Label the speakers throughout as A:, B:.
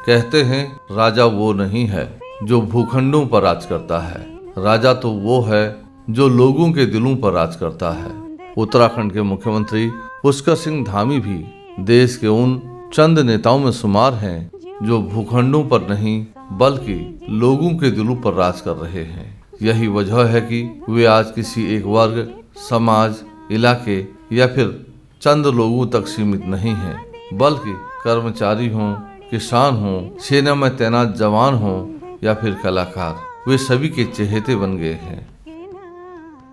A: कहते हैं राजा वो नहीं है जो भूखंडों पर राज करता है, राजा तो वो है जो लोगों के दिलों पर राज करता है। उत्तराखंड के मुख्यमंत्री पुष्कर सिंह धामी भी देश के उन चंद नेताओं में शुमार हैं जो भूखंडों पर नहीं बल्कि लोगों के दिलों पर राज कर रहे हैं। यही वजह है कि वे आज किसी एक वर्ग, समाज, इलाके या फिर चंद लोगों तक सीमित नहीं हैं, बल्कि कर्मचारी हों, किसान हों, सेना में तैनात जवान हों या फिर कलाकार, वे सभी के चहेते बन गए हैं।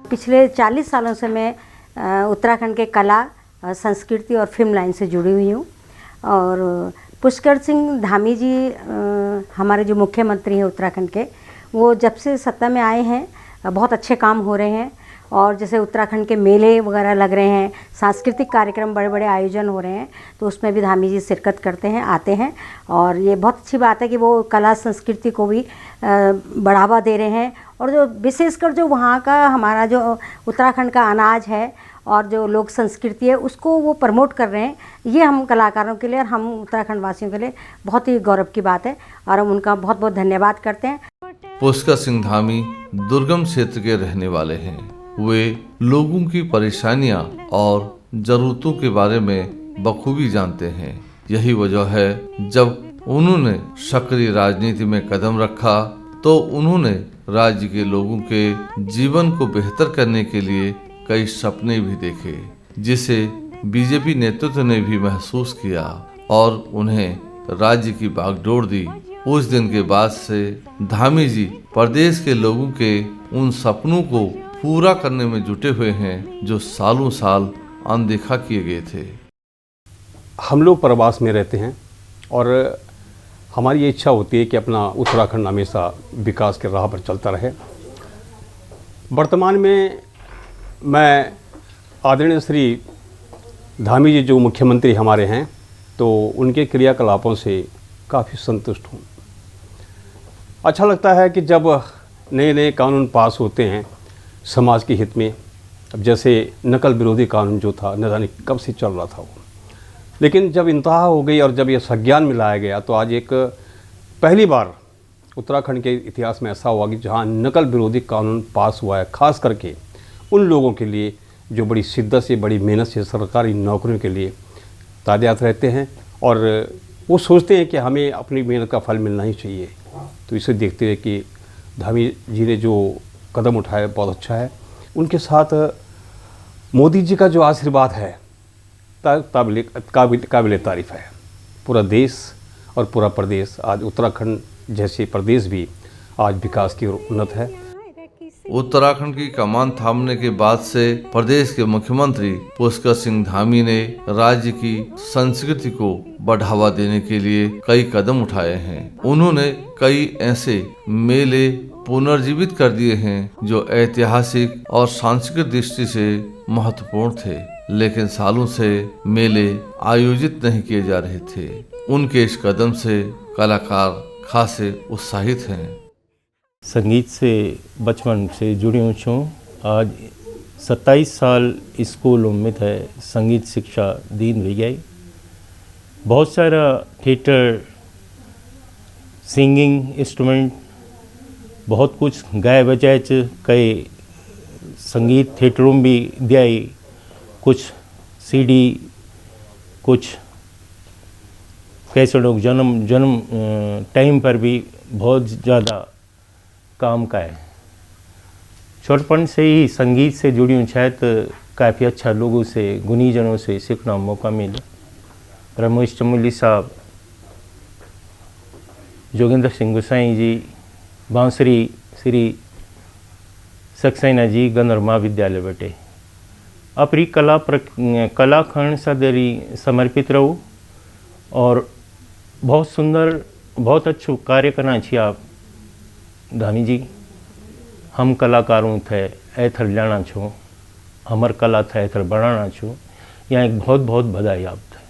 B: पिछले 40 सालों से मैं उत्तराखंड के कला, संस्कृति और फिल्म लाइन से जुड़ी हुई हूँ। और पुष्कर सिंह धामी जी हमारे जो मुख्यमंत्री हैं उत्तराखंड के, वो जब से सत्ता में आए हैं बहुत अच्छे काम हो रहे हैं। और जैसे उत्तराखंड के मेले वगैरह लग रहे हैं, सांस्कृतिक कार्यक्रम बड़े बड़े आयोजन हो रहे हैं, तो उसमें भी धामी जी शिरकत करते हैं, आते हैं। और ये बहुत अच्छी बात है कि वो कला संस्कृति को भी बढ़ावा दे रहे हैं। और जो विशेषकर जो वहाँ का हमारा जो उत्तराखंड का अनाज है और जो लोक संस्कृति है उसको वो प्रमोट कर रहे हैं। ये हम कलाकारों के लिए और हम उत्तराखंड वासियों के लिए बहुत ही गौरव की बात है और हम उनका बहुत बहुत धन्यवाद करते हैं।
A: पुष्कर सिंह धामी दुर्गम क्षेत्र के रहने वाले हैं। वे लोगों की परेशानियां और जरूरतों के बारे में बखूबी जानते हैं। यही वजह है जब उन्होंने सक्रिय राजनीति में कदम रखा तो उन्होंने राज्य के लोगों के जीवन को बेहतर करने के लिए कई सपने भी देखे, जिसे बीजेपी नेतृत्व ने भी महसूस किया और उन्हें राज्य की बागडोर दी। उस दिन के बाद से धामी जी प्रदेश के लोगों के उन सपनों को पूरा करने में जुटे हुए हैं जो सालों साल अनदेखा किए गए थे।
C: हम लोग प्रवास में रहते हैं और हमारी ये इच्छा होती है कि अपना उत्तराखंड हमेशा विकास के राह पर चलता रहे। वर्तमान में मैं आदरणीय श्री धामी जी जो मुख्यमंत्री हमारे हैं, तो उनके क्रियाकलापों से काफ़ी संतुष्ट हूँ। अच्छा लगता है कि जब नए नए कानून पास होते हैं समाज के हित में, अब जैसे नकल विरोधी कानून जो था न जाने कब से चल रहा था वो, लेकिन जब इंतहा हो गई और जब ये संज्ञान में लाया गया तो आज एक पहली बार उत्तराखंड के इतिहास में ऐसा हुआ कि जहाँ नकल विरोधी कानून पास हुआ है, खास करके उन लोगों के लिए जो बड़ी शिद्दत से, बड़ी मेहनत से सरकारी नौकरियों के लिए तादाद रहते हैं और वो सोचते हैं कि हमें अपनी मेहनत का फल मिलना ही चाहिए। तो इसे देखते हुए कि धामी जी ने जो कदम उठाया बहुत अच्छा है। उनके साथ मोदी जी का जो आशीर्वाद है काबिल तारीफ़ है। पूरा देश और पूरा प्रदेश, आज उत्तराखंड जैसे प्रदेश भी आज विकास की ओर उन्नत है।
A: उत्तराखंड की कमान थामने के बाद से प्रदेश के मुख्यमंत्री पुष्कर सिंह धामी ने राज्य की संस्कृति को बढ़ावा देने के लिए कई कदम उठाए हैं। उन्होंने कई ऐसे मेले पुनर्जीवित कर दिए हैं जो ऐतिहासिक और सांस्कृतिक दृष्टि से महत्वपूर्ण थे, लेकिन सालों से मेले आयोजित नहीं किए जा रहे थे। उनके इस कदम से कलाकार खासे उत्साहित हैं।
D: संगीत से बचपन से जुड़ी हूँ। आज 27 साल स्कूल उम्मीद है संगीत शिक्षा दीन भी गई। बहुत सारा थिएटर, सिंगिंग इंस्ट्रूमेंट, बहुत कुछ गाए बजाए कई संगीत थिएटरों में भी दिया, कुछ सीडी, कुछ कैसे लोग जन्म टाइम पर भी बहुत ज़्यादा काम का है। छोटपन से ही संगीत से जुड़ी हूँ, शायद काफ़ी अच्छा लोगों से, गुणीजनों से सीखना मौका मिला। रमेश चमोली साहब, जोगिंदर सिंह गोसाई जी, बांसुरी श्री सक्सेना जी गंधर्व महाविद्यालय बैठे। अपनी कलाखंड सदरी समर्पित रहो और बहुत सुंदर, बहुत अच्छो कार्य करना चाहिए आप धामी जी। हम कलाकारों थे ऐथर जाना छो, हमार कला थे ऐथर बढ़ाना छो, यहाँ एक बहुत बहुत बधाई आप थे।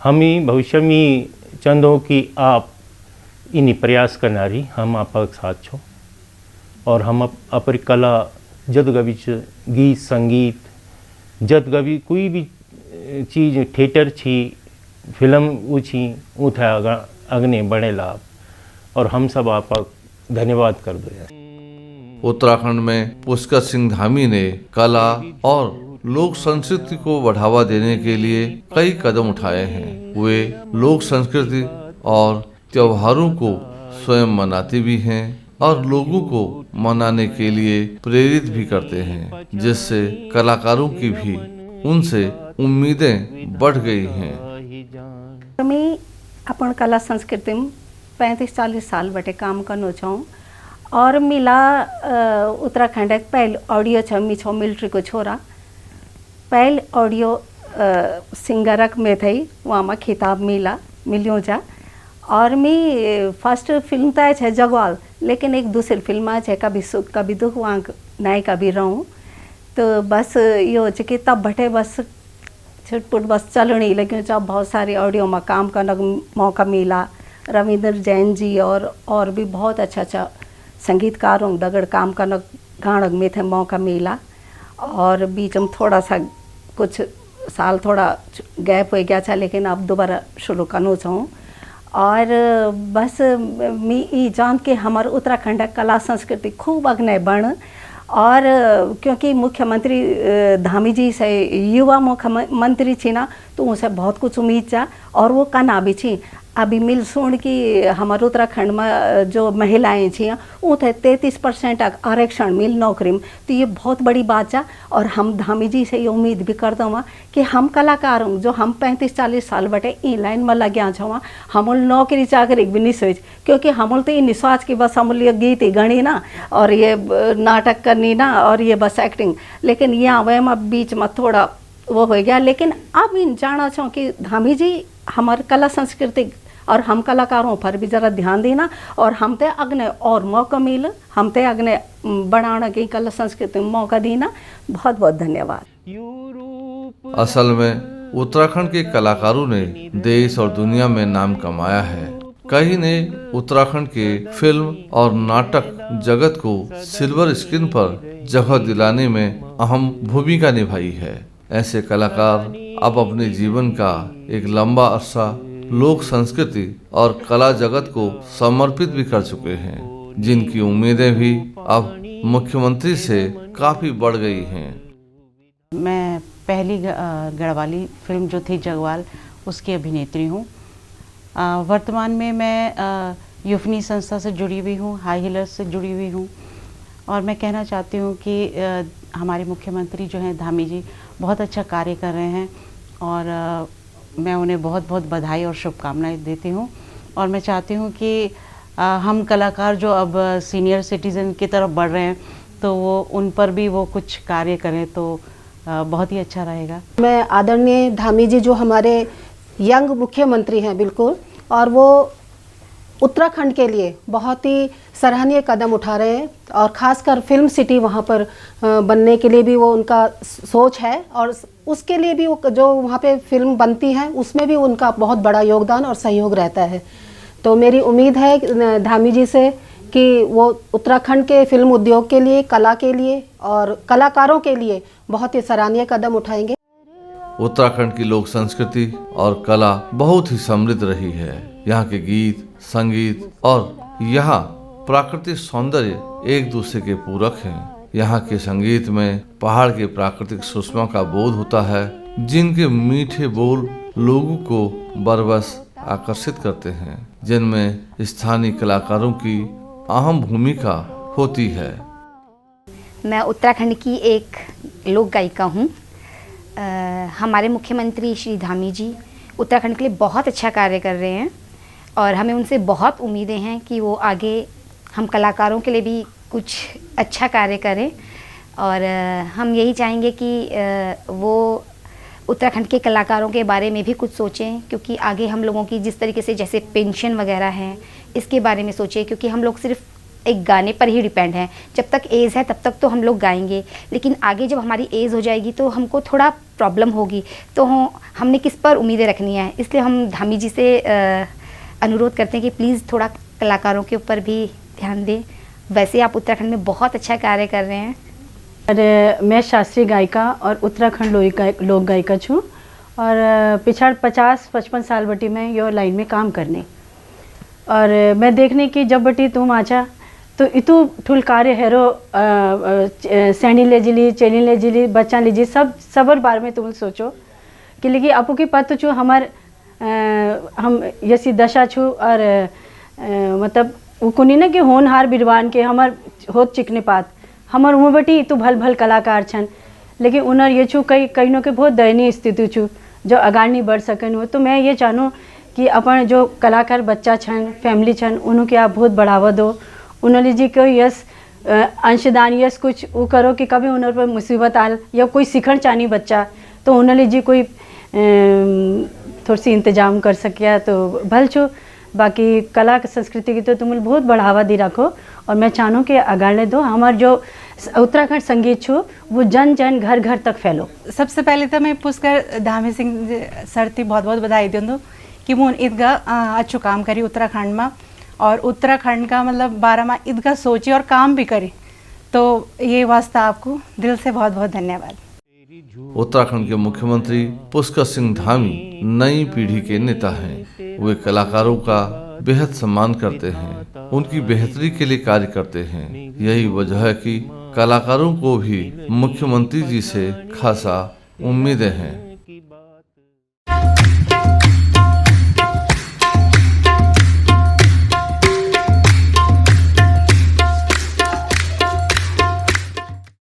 D: हम ही भविष्य में चंदो कि आप इन्हीं प्रयास करना रही, हम आपका साथ छो और हम अपनी कला जद गवी गीत संगीत जद गवी कोई भी चीज़ थिएटर छी, फिल्म वो छी, वो थे अग्नि बड़े लाभ और हम सब आपका धन्यवाद कर दो यार।
A: उत्तराखंड में पुष्कर सिंह धामी ने कला और लोक संस्कृति को बढ़ावा देने के लिए कई कदम उठाए हैं। वे लोक संस्कृति और त्योहारों को स्वयं मनाते भी हैं और लोगों को मनाने के लिए प्रेरित भी करते हैं, जिससे कलाकारों की भी उनसे उम्मीदें बढ़ गई हैं।
E: मैं अपन कला संस्कृति में 35-40 साल बटे काम करना चाहूँ और मिला उत्तराखंड एक पहले ऑडियो छ मिछो मिलिट्री को छोरा पहले ऑडियो सिंगरक में थी वहाँ में खिताब मिलियो जा और मैं फर्स्ट फिल्म तो है जगवाल, लेकिन एक दूसरी फिल्म है कभी सुख कभी दुख वहाँ नायिका भी रहूँ। तो बस ये हो कि तब बटे बस छुटपुट बस चलनी, लेकिन जब बहुत सारी ऑडियो में काम करने का मौका मिला। रविंद्र जैन जी और भी बहुत अच्छा संगीतकारों दगड़ काम करने गाणक में थे मौका मिला और बीच में थोड़ा सा कुछ साल थोड़ा गैप हो गया था, लेकिन अब दोबारा शुरू करना चाहूँ। और बस मैं ये जान के हमारे उत्तराखंड कला संस्कृति खूब अग्नि बढ़ और क्योंकि मुख्यमंत्री धामी जी से युवा मुख्यमंत्री थी ना, तो उनसे बहुत कुछ उम्मीद था और वो कना भी थी। अभी मिल सुन कि हमारे उत्तराखंड में जो महिलाएं थी वो थे 33% आरक्षण मिल नौकरी में, तो ये बहुत बड़ी बात है। और हम धामी जी से ये उम्मीद भी करता हूँ कि हम कलाकार जो हम 35-40 साल बटे ई लाइन में लग्या छा हम नौकरी चाकरी भी नहीं सोच, क्योंकि हम तो ये नहीं सोच कि बस हम ये गीत ही गणी ना और ये नाटक करनी ना और ये बस एक्टिंग, लेकिन यहाँ वह में बीच में थोड़ा वो हो गया। लेकिन अब इन जाना चाहूँ कि धामी जी हमारे कला संस्कृति और हम कलाकारों पर भी ज़रा ध्यान देना और हम ते अग्ने और मौका मिल, हम ते अग्ने बढ़ाने की कला संस्कृति में मौका देना। बहुत बहुत धन्यवाद।
A: असल में उत्तराखंड के कलाकारों ने देश और दुनिया में नाम कमाया है। कई ने उत्तराखंड के फिल्म और नाटक जगत को सिल्वर स्क्रीन पर जगह दिलाने में अहम भूमिका निभाई है। ऐसे कलाकार अब अपने जीवन का एक लंबा अरसा लोक संस्कृति और कला जगत को समर्पित भी कर चुके हैं, जिनकी उम्मीदें भी अब मुख्यमंत्री से काफी बढ़ गई हैं।
F: मैं पहली गढ़वाली फिल्म जो थी जगवाल उसकी अभिनेत्री हूँ। वर्तमान में मैं युफनी संस्था से जुड़ी हुई हूँ, हाई हीलर्स से जुड़ी हुई हूँ और मैं कहना चाहती हूँ कि हमारे मुख्यमंत्री जो हैं धामी जी बहुत अच्छा कार्य कर रहे हैं और मैं उन्हें बहुत बहुत बधाई और शुभकामनाएं देती हूँ। और मैं चाहती हूँ कि हम कलाकार जो अब सीनियर सिटीज़न की तरफ बढ़ रहे हैं तो वो उन पर भी वो कुछ कार्य करें तो बहुत ही अच्छा रहेगा।
G: मैं आदरणीय धामी जी जो हमारे यंग मुख्यमंत्री हैं बिल्कुल, और वो उत्तराखंड के लिए बहुत ही सराहनीय कदम उठा रहे हैं और ख़ासकर फिल्म सिटी वहाँ पर बनने के लिए भी वो उनका सोच है और उसके लिए भी वो जो वहाँ पे फिल्म बनती है उसमें भी उनका बहुत बड़ा योगदान और सहयोग रहता है। तो मेरी उम्मीद है धामी जी से कि वो उत्तराखंड के फिल्म उद्योग के लिए, कला के लिए और कलाकारों के लिए बहुत ही सराहनीय कदम उठाएंगे।
A: उत्तराखंड की लोक संस्कृति और कला बहुत ही समृद्ध रही है। यहाँ के गीत, संगीत और यहाँ प्राकृतिक सौंदर्य एक दूसरे के पूरक हैं। यहाँ के संगीत में पहाड़ के प्राकृतिक सुषमा का बोध होता है, जिनके मीठे बोल लोगों को बरबस आकर्षित करते हैं, जिनमें स्थानीय कलाकारों की अहम भूमिका होती है।
H: मैं उत्तराखंड की एक लोक गायिका हूँ। हमारे मुख्यमंत्री श्री धामी जी उत्तराखंड के लिए बहुत अच्छा कार्य कर रहे हैं और हमें उनसे बहुत उम्मीदें हैं कि वो आगे हम कलाकारों के लिए भी कुछ अच्छा कार्य करें और हम यही चाहेंगे कि वो उत्तराखंड के कलाकारों के बारे में भी कुछ सोचें, क्योंकि आगे हम लोगों की जिस तरीके से जैसे पेंशन वगैरह है इसके बारे में सोचें, क्योंकि हम लोग सिर्फ एक गाने पर ही डिपेंड हैं। जब तक एज है तब तक तो हम लोग गाएंगे, लेकिन आगे जब हमारी एज हो जाएगी तो हमको थोड़ा प्रॉब्लम होगी, तो हमने किस पर उम्मीदें रखनी है। इसलिए हम धामी जी से अनुरोध करते हैं कि प्लीज़ थोड़ा कलाकारों के ऊपर भी ध्यान दें। वैसे आप उत्तराखंड में बहुत अच्छा कार्य कर रहे हैं।
I: और मैं शास्त्रीय गायिका और उत्तराखंड लोक गायिका छूँ और पिछड़ 50-55 साल बटी मैं यो लाइन में काम करने। और मैं देखने की जब बटी तुम आचा तो इतु ठुल कार्य हेरो सैनी ले जिली चेली ले जिली बच्चा लीजिए सब सबर बार में तुम सोचो कि लेकिन आपू की पत छू हमार हम यसी दशा छू और मतलब वो कुनी ना कि होनहार बिरवान के हमार होत चिकने पात हमार उम्र बटी तो भल भल कलाकार छन लेकिन उनर ये छू कई नो के बहुत दयनीय स्थिति छू जो अगाड़ नहीं बढ़ सकन हो। तो मैं ये चाहूँ कि अपन जो कलाकार बच्चा छन फैमिली छन उन्हों के आप बहुत बढ़ावा दो उन्होंने जी को यस अंशदान यस कुछ वो करो कि कभी उन्होंने पर मुसीबत आल या कोई सीखण चाहनी बच्चा तो उन्होंने जी कोई थोड़ी सी इंतजाम कर सकिया तो भल छो। बाकी कला संस्कृति की तो तुम बहुत बढ़ावा दी रखो और मैं चाहूँ कि अगाड़े दो हमार जो उत्तराखंड संगीत छो वो जन जन घर घर तक फैलो।
J: सबसे पहले तो मैं पुष्कर धामी सिंह सर थी बहुत बहुत बधाई दूँ कि वो ईदगा अच्छो काम करी उत्तराखंड में और उत्तराखंड का मतलब 12 माह ईदगा सोची और काम भी करी तो ये वास्ता आपको दिल से बहुत बहुत धन्यवाद।
A: उत्तराखंड के मुख्यमंत्री पुष्कर सिंह धामी नई पीढ़ी के नेता हैं। वे कलाकारों का बेहद सम्मान करते हैं, उनकी बेहतरी के लिए कार्य करते हैं। यही वजह है कि कलाकारों को भी मुख्यमंत्री जी से खासा उम्मीदें हैं।